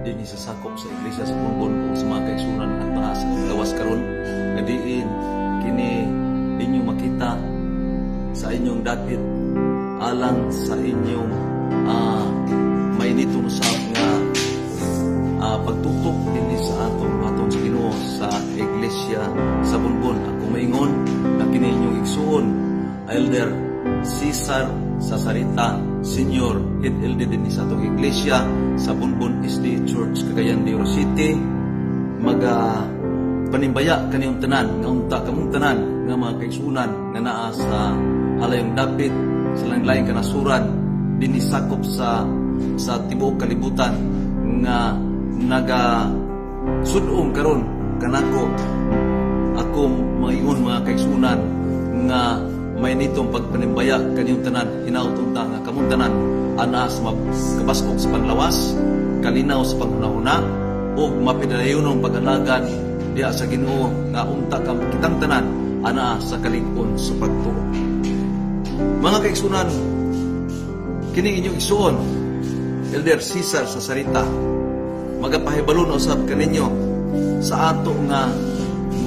din sa sakop sa iglesia sa Bunbon o sa mga kaigsunan at mga sa gawas karon nga diin kini inyo makita sa inyong dapit alang sa inyong mainitong usab nga pagtutok din sa atong sa Ginoo sa iglesia sa Bunbon. Ako maingon na kini inyong igsuon Elder Cesar Sasarita Senior, Head Elder din sa atong iglesia sa Bunbon SD Church, Cagayan de Oro City. Panimbaya kaniyong tanan nga unta kamong tanan nga mga kaigsunan nga naa sa halayong dapit sa lain-laing kanasuran dinhi sakop sa tibuok kalibutan nga naga sudong karon kanako ako maingon mga kaigsunan nga may nitong pagpanimbaya kaniyong tanan hinaut-unta nga kamong tanan ana sa kabaskog sa panglawas, kalinaw sa panghunahuna ug mapidayunong pag-alagan diha sa Ginoo nga unta kam kitang tanan ana sa kalig-on sa pagtuo. Mga kaigsunan, kini inyong isuon Elder Cesar Sasarita magapahibalon usab kaninyo sa ato nga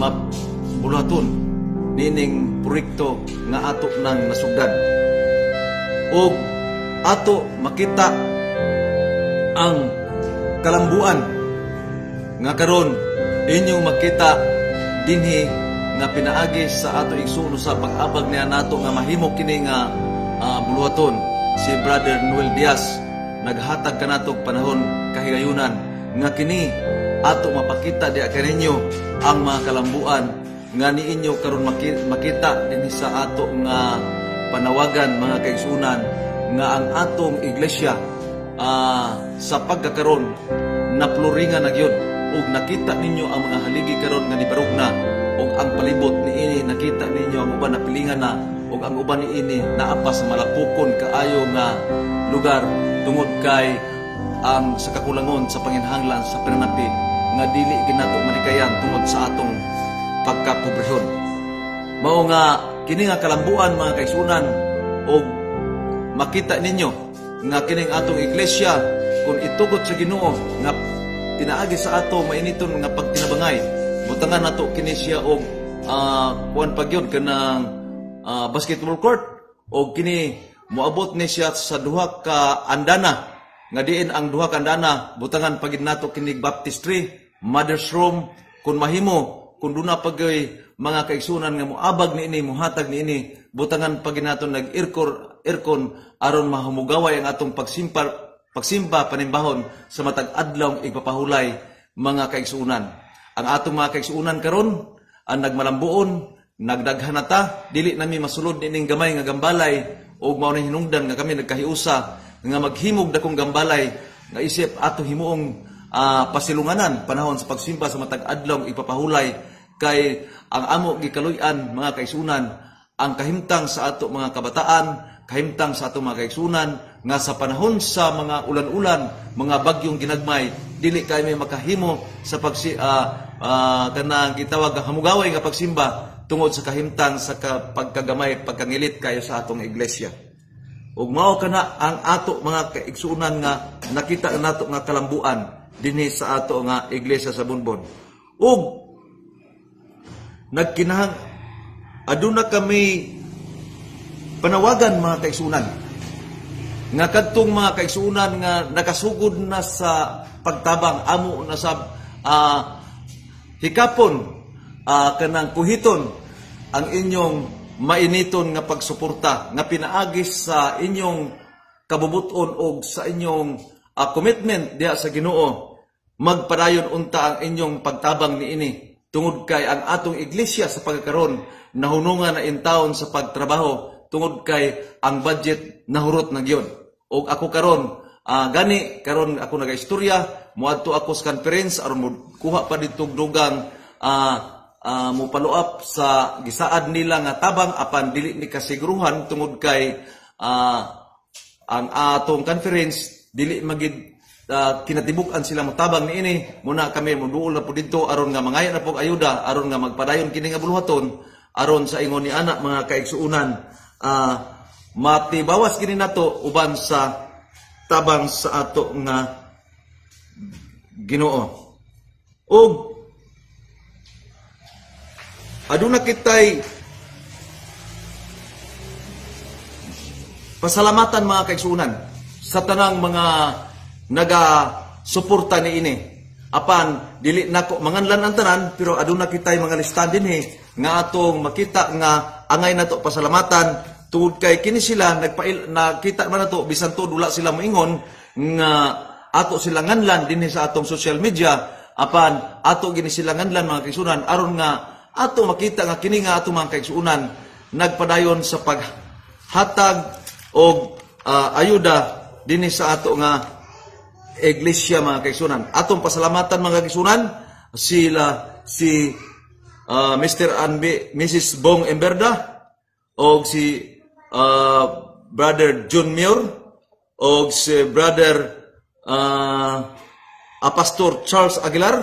mabulaton nining proyekto nga ato nang nasugdan ug ato makita ang kalambuan nga karon inyong makita dinhi nga pinaagi sa ato igsuon sa pag-abag niya nato nga mahimo kini nga buluhaton. Si Brother Noel Diaz naghatag kanatog panahon kahigayunan nga kini ato mapakita diha kaninyo ang mga kalambuan nga niinyo karon makita dinhi sa ato nga panawagan mga kaigsunan nga ang atong iglesia sa pagkakaron napluringan na gyud ug nakita ninyo ang mga haligi karon nga nibarog na ug ang palibot niini nakita ninyo ang uban napilingan na ug ang uban niini naapa sa malapukon kaayo nga lugar tungod kay ang sa kakulangon sa panginhanglan sa pananapi nga dili ginato manikayan tungod sa atong pagkapobrehon. Mao nga kini nga kalambuan mga kaigsunan ug makita ninyo nga kining atong iglesia kung itugot sa Ginoo nga pinaagi sa ato mainiton nga pagtinabangay butangan nato kini siya og kuan pagyud kanang basketball court og kini moabot ni siya sa duha ka andana nga diin ang duha ka andana butangan pagid nato kini baptistry mother's room kun mahimo kun duna pagay mga kaigsunan nga moabag niini mohatag niini butangan pagid nato nag-aircon aron mahumugaway ang atong pagsimba panimbahon sa matag adlaw igpapahulay mga kaigsunan. Ang atong mga kaigsunan karon ang nagmalambuon nagdaghanata dili nami masulod nining gamay nga gambalay ug mao na hinungdan nga kami nagkahiusa nga maghimog dakong gambalay nga isip ato himuong pasilunganan panahon sa pagsimba sa matag adlaw igpapahulay kay ang amo gikaluy-an mga kaigsunan ang kahimtang sa ato mga kabataan, kahimtang sa ato mga kaigsunan nga sa panahon sa mga ulan-ulan, mga bagyong ginagmay, dili kay may makahimo sa kanang gitawag hamugaway nga pagsimba tungod sa kahimtang sa pagkagamay, pagkangilit kayo sa atong iglesia. Ug mao kana ang ato mga kaigsunan nga nakita nato nga kalambuan dinhi sa ato nga iglesia sa Bunbon. Ug nagkinahang aduna kami panawagan mga kaigsunan nga kadtong mga kaigsunan nga nakasugod na sa pagtabang amo na sa hikapon kanang kuhiton ang inyong mainiton nga pagsuporta nga pinaagis sa inyong kabubuton o sa inyong commitment diha sa Ginoo magpadayon unta ang inyong pagtabang niini tungod kay ang atong iglesia sa pagkakaron nahunungan na intawon sa pagtrabaho tungod kay ang budget nahurot na gyud. Og ako karon gani karon ako nagaistorya moadto ako sa conference aron kuha pa didtong dugang mo follow up sa gisaad nila nga tabang apan dili ni kasiguruhan tungod kay ang atong conference dili magid kinatibuk-an sila motabang niini muna kami moduol na po didto aron nga mangayo na pog ayuda aron nga magpadayon kini nga buluhaton aron sa ingon ni anak mga kaigsuunan matibawas kini nato uban sa tabang sa ato nga Ginoo. Og aduna kitay pasalamatan mga kaigsunan sa tanang mga naga-suporta ni ini. Apan dili nako manganlan ang tanan, pero aduna kitay mga listan dinhi nga atong makita nga angay nato pasalamatan tungod kay kini sila nakita man nato bisan tuod wala sila moingon nga ato sila nganlan dinhi sa atong social media. Apan ato gini sila nganlan mga kaigsunan aron nga ato makita nga kini nga ato mga kaigsunan nagpadayon sa paghatag og ayuda dinhi sa ato nga iglesia mga kaigsunan. Atong pasalamatan mga kaigsunan si Mr. and Mrs. Bong Emberda og si Brother John Muir og si Brother Pastor Charles Aguilar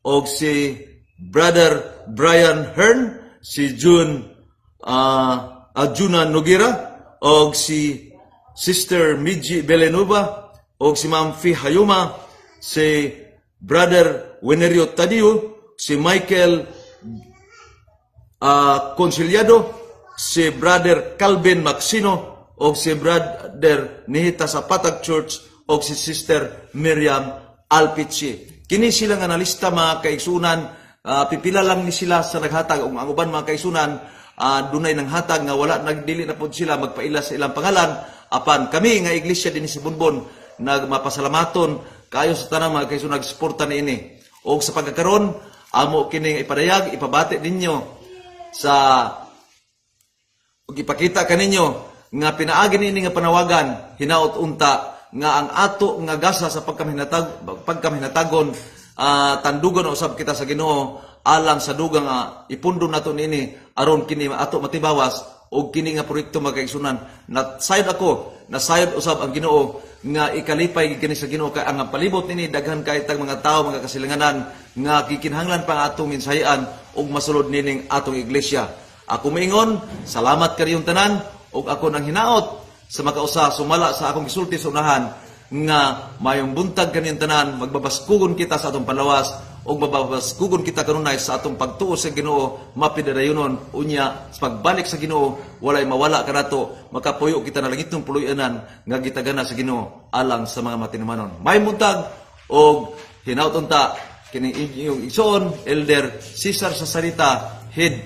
og si Brother Brian Hearn, si June Juna Noguera og si Sister Miji Belenuba og si Ma'am Fi Hayuma, si Brother Wenerio Tadio, si Michael Conciliado, si Brother Calvin Maxino, og si Brother Nihita sa Patag Church, og si Sister Miriam Alpici. Kini sila nga nalista mga kaigsunan, pipila lang ni sila sa naghatag, ang uban mga kaigsunan, dunay nang hatag nga wala nagdili na po sila magpaila sa ilang pangalan. Apan kami nga iglesia din si Bunbon nagmapasalamaton kayo sa tanang mga kaigsunan nagsuporta ni ini. O sa pagkakaroon, amo kining ipadayag, ipabati ninyo sa ipakita kaninyo nga pinaagi ini nga panawagan, hinaot unta nga ang ato nga gasa sa pagkaminatagon tandugan usab kita sa Ginoo alang sa dugang ipundon nato nini aron kini ato matibawas og kini nga proyekto magkaigsunan. Nasayod ako, nasayod usab ang Ginoo nga ikalipay kini sa Ginoo kay ang palibot nini daghan kay tag mga tawo mga kasilinganan nga gikinahanglan pa atong mensahean og masulod nining atong iglesia. Ako moingon, salamat kaniyong tanan og ako nang hinaot sa makausa sumala sa akong gisulti sa unahan nga mayong buntag kaniyong tanan magbabaskugon kita sa atong panlawas og mababaskugon kita kanunay sa atong pagtuo sa Ginoo mapidadayonon unya sa pagbalik sa Ginoo walay mawala kanato makapuyo kita na langitong puloy-anan nga gitagana sa Ginoo alang sa mga matinumanon. May buntag og hinaut unta kini inyong igsoon Elder Cesar Sasarita head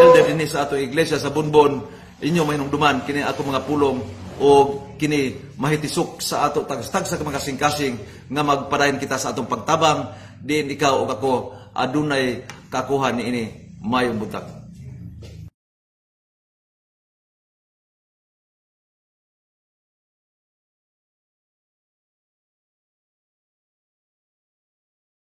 elder dinhi sa atong iglesia sa Bunbon. Inyo may nungduman kini ako mga pulong o kini mahitisok sa ato tagstag sa mga kasing-kasing nga magpadayon kita sa atong pagtabang din ikaw o ako adunay kakuha ni ini mayong buntag.